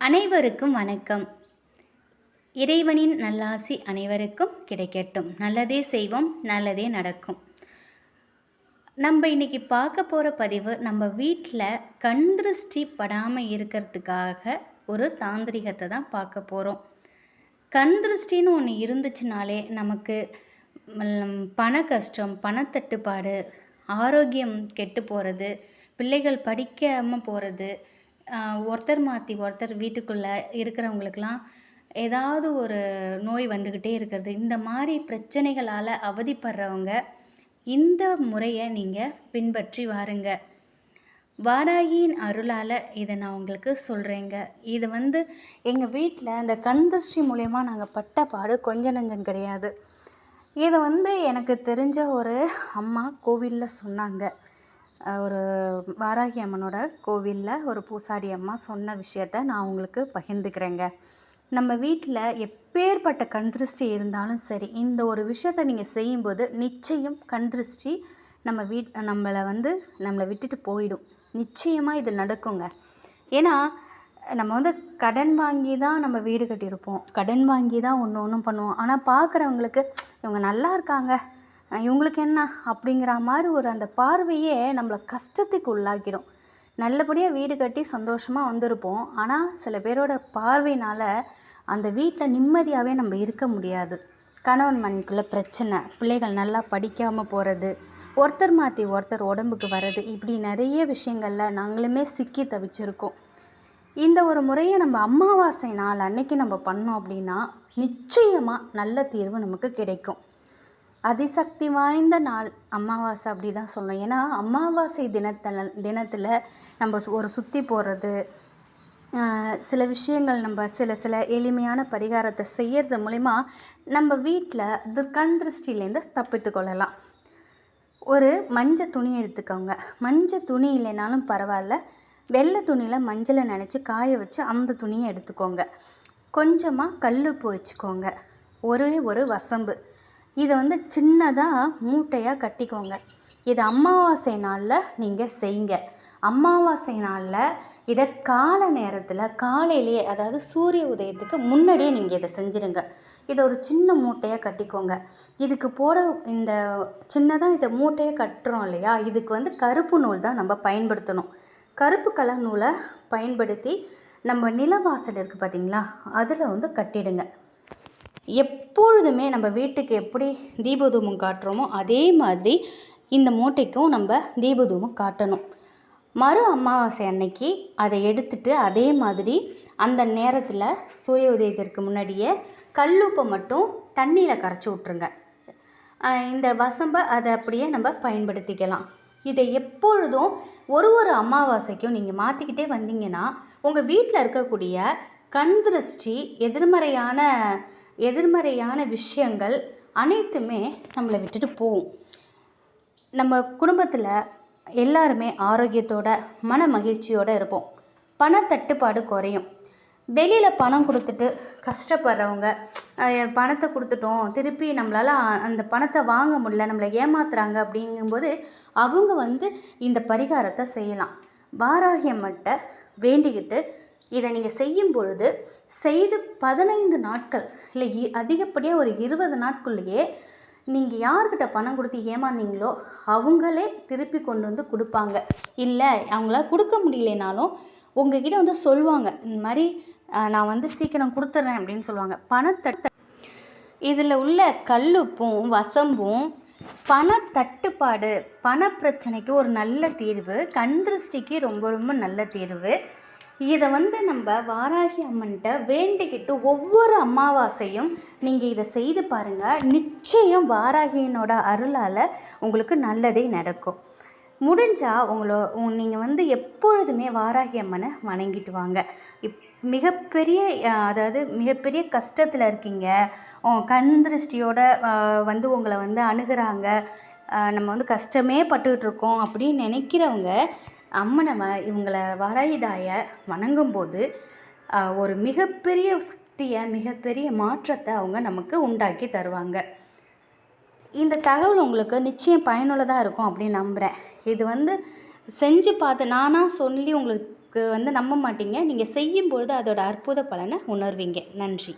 அனைவருக்கும் வணக்கம். இறைவனின் நல்லாசி அனைவருக்கும் கிடைக்கட்டும். நல்லதே செய்வோம், நல்லதே நடக்கும். நம்ம இன்றைக்கி பார்க்க போகிற பதிவு, நம்ம வீட்டில் கண் திருஷ்டி படாமல் இருக்கிறதுக்காக ஒரு தாந்திரிகத்தை தான் பார்க்க போகிறோம். கண் திருஷ்டின்னு ஒன்று இருந்துச்சுனாலே நமக்கு பண கஷ்டம், பணத்தட்டுப்பாடு, ஆரோக்கியம் கெட்டு போகிறது, பிள்ளைகள் படிக்காமல் போகிறது, ஒருத்தர் மாற்றி ஒருத்தர் வீட்டுக்குள்ளே இருக்கிறவங்களுக்கெல்லாம் ஏதாவது ஒரு நோய் வந்துக்கிட்டே இருக்கிறது, இந்த மாதிரி பிரச்சனைகளால் அவதிப்படுறவங்க இந்த முறையை நீங்கள் பின்பற்றி வாருங்க. வாராகியின் அருளால் இதை நான் உங்களுக்கு சொல்கிறேங்க. இது எங்கள் வீட்டில் அந்த கண் திருஷ்டி மூலயமா நாங்கள் பட்ட பாடு கொஞ்சம் நஞ்சம் கிடையாது. இதை எனக்கு தெரிஞ்ச ஒரு அம்மா கோவிலில் சொன்னாங்க. ஒரு வாராகி அம்மனோட கோவிலில் ஒரு பூசாரி அம்மா சொன்ன விஷயத்த நான் உங்களுக்கு பகிர்ந்துக்கிறேங்க. நம்ம வீட்டில் எப்பேற்பட்ட கண் திருஷ்டி இருந்தாலும் சரி, இந்த ஒரு விஷயத்தை நீங்கள் செய்யும்போது நிச்சயம் கண் திருஷ்டி நம்மளை விட்டுட்டு போயிடும். நிச்சயமாக இது நடக்குங்க. ஏன்னா நம்ம கடன் வாங்கி தான் நம்ம வீடு கட்டியிருப்போம், கடன் வாங்கி தான் ஒன்று பண்ணுவோம். ஆனால் பார்க்குறவங்களுக்கு இவங்க நல்லா இருக்காங்க, இவங்களுக்கு என்ன அப்படிங்கிற மாதிரி ஒரு அந்த பார்வையே நம்மளை கஷ்டத்துக்கு உள்ளாக்கிடும். நல்லபடியாக வீடு கட்டி சந்தோஷமாக வந்திருப்போம், ஆனால் சில பேரோட பார்வையினால் அந்த வீட்டில் நிம்மதியாகவே நம்ம இருக்க முடியாது. கணவன் மனைவிக்குள்ளே பிரச்சனை, பிள்ளைகள் நல்லா படிக்காமல் போகிறது, ஒருத்தர் மாற்றி ஒருத்தர் உடம்புக்கு வர்றது, இப்படி நிறைய விஷயங்களில் நாங்களுமே சிக்கி தவிச்சிருக்கோம். இந்த ஒரு முறையை நம்ம அமாவாசை நாள் அன்னைக்கு நம்ம பண்ணோம் அப்படின்னா நிச்சயமாக நல்ல தீர்வு நமக்கு கிடைக்கும். அதிசக்தி வாய்ந்த நாள் அமாவாசை அப்படி தான் சொல்லணும். ஏன்னா அமாவாசை தினத்தில் நம்ம ஒரு சுற்றி போடுறது, சில விஷயங்கள் நம்ம சில எளிமையான பரிகாரத்தை செய்கிறது மூலிமா நம்ம வீட்டில் கண் திருஷ்டிலேருந்து தப்பித்து கொள்ளலாம். ஒரு மஞ்சள் துணி எடுத்துக்கோங்க. மஞ்சள் துணி இல்லைனாலும் பரவாயில்ல, வெள்ளை துணியில் மஞ்சளை நினச்சி காய வச்சு அந்த துணியை எடுத்துக்கோங்க. கொஞ்சமாக கல்லுப்பு வச்சுக்கோங்க, ஒரு வசம்பு. இதை சின்னதாக மூட்டையாக கட்டிக்கோங்க. இது அமாவாசை நாளில் நீங்கள் செய்யுங்க. அமாவாசை நாளில் இதை காலை நேரத்தில் காலையிலேயே, அதாவது சூரிய உதயத்துக்கு முன்னாடியே நீங்கள் இதை செஞ்சுடுங்க. இதை ஒரு சின்ன மூட்டையாக கட்டிக்கோங்க. இதுக்கு இந்த சின்னதாக இதை மூட்டையை கட்டுறோம் இல்லையா, இதுக்கு கருப்பு நூல் தான் நம்ம பயன்படுத்தணும். கருப்பு கலர் நூலை பயன்படுத்தி நம்ம நிலவாசல் இருக்குது பார்த்திங்களா, அதில் கட்டிடுங்க. எப்பொழுதுமே நம்ம வீட்டுக்கு எப்படி தீபதூபம் காட்டுறோமோ அதே மாதிரி இந்த மூட்டைக்கும் நம்ம தீபதூபம் காட்டணும். மறு அமாவாசை அன்னைக்கு அதை எடுத்துட்டு அதே மாதிரி அந்த நேரத்தில் சூரிய உதயத்திற்கு முன்னாடியே கல்லுப்பை மட்டும் தண்ணியில் கரைச்சி விட்ருங்க. இந்த வசம்பை அதை அப்படியே நம்ம பயன்படுத்திக்கலாம். இதை எப்பொழுதும் ஒரு அமாவாசைக்கும் நீங்கள் மாற்றிக்கிட்டே வந்தீங்கன்னா உங்கள் வீட்டில் இருக்கக்கூடிய கண் திருஷ்டி, எதிர்மறையான விஷயங்கள் அனைத்துமே நம்மளை விட்டுட்டு போகும். நம்ம குடும்பத்தில் எல்லாருமே ஆரோக்கியத்தோட மன மகிழ்ச்சியோடு இருப்போம். பணத்தட்டுப்பாடு குறையும். வெளியில் பணம் கொடுத்துட்டு கஷ்டப்படுறவங்க, பணத்தை கொடுத்துட்டோம் திருப்பி நம்மளால் அந்த பணத்தை வாங்க முடியல, நம்மளை ஏமாத்துறாங்க அப்படிங்கும்போது அவங்க இந்த பரிகாரத்தை செய்யலாம். வாராகி அம்மன்கிட்ட வேண்டிக்கிட்டு இதை நீங்கள் செய்யும் பொழுது செய்து 15 நாட்கள் இல்லை அதிகப்படியாக ஒரு 20 நாட்குள்ளேயே நீங்கள் யார்கிட்ட பணம் கொடுத்து ஏமாந்தீங்களோ அவங்களே திருப்பி கொண்டு கொடுப்பாங்க. இல்லை அவங்களால கொடுக்க முடியலனாலும் உங்ககிட்ட சொல்லுவாங்க, இந்த மாதிரி நான் சீக்கிரம் கொடுத்துட்றேன் அப்படின்னு சொல்லுவாங்க. இதில் உள்ள கல்லுப்பும் வசம்பும் பணத்தட்டுப்பாடு, பணப்பிரச்சனைக்கு ஒரு நல்ல தீர்வு, கண் திருஷ்டிக்கு ரொம்ப நல்ல தீர்வு. இதை நம்ம வாராகி அம்மன்கிட்ட வேண்டிக்கிட்டு ஒவ்வொரு அமாவாசையும் நீங்கள் இதை செய்து பாருங்கள். நிச்சயம் வாராகியினோட அருளால் உங்களுக்கு நல்லதே நடக்கும். முடிஞ்சால் நீங்கள் எப்பொழுதுமே வாராகி அம்மனை வணங்கிட்டு வாங்க. மிகப்பெரிய கஷ்டத்தில் இருக்கீங்க, கண் திருஷ்டியோட உங்களை அணுகிறாங்க, நம்ம கஷ்டமே பட்டுக்கிட்டு இருக்கோம் அப்படின்னு நினைக்கிறவங்க இவங்களை வாராகிதாயை வணங்கும்போது ஒரு மிகப்பெரிய சக்தியை, மிகப்பெரிய மாற்றத்தை அவங்க நமக்கு உண்டாக்கி தருவாங்க. இந்த தகவல் உங்களுக்கு நிச்சயம் பயனுள்ளதாக இருக்கும் அப்படின்னு நம்புகிறேன். இது செஞ்சு பார்த்து நானாக சொல்லி உங்களுக்கு வந்து நம்ப மாட்டீங்க. நீங்கள் செய்யும்பொழுது அதோட அற்புத பலனை உணர்வீங்க. நன்றி.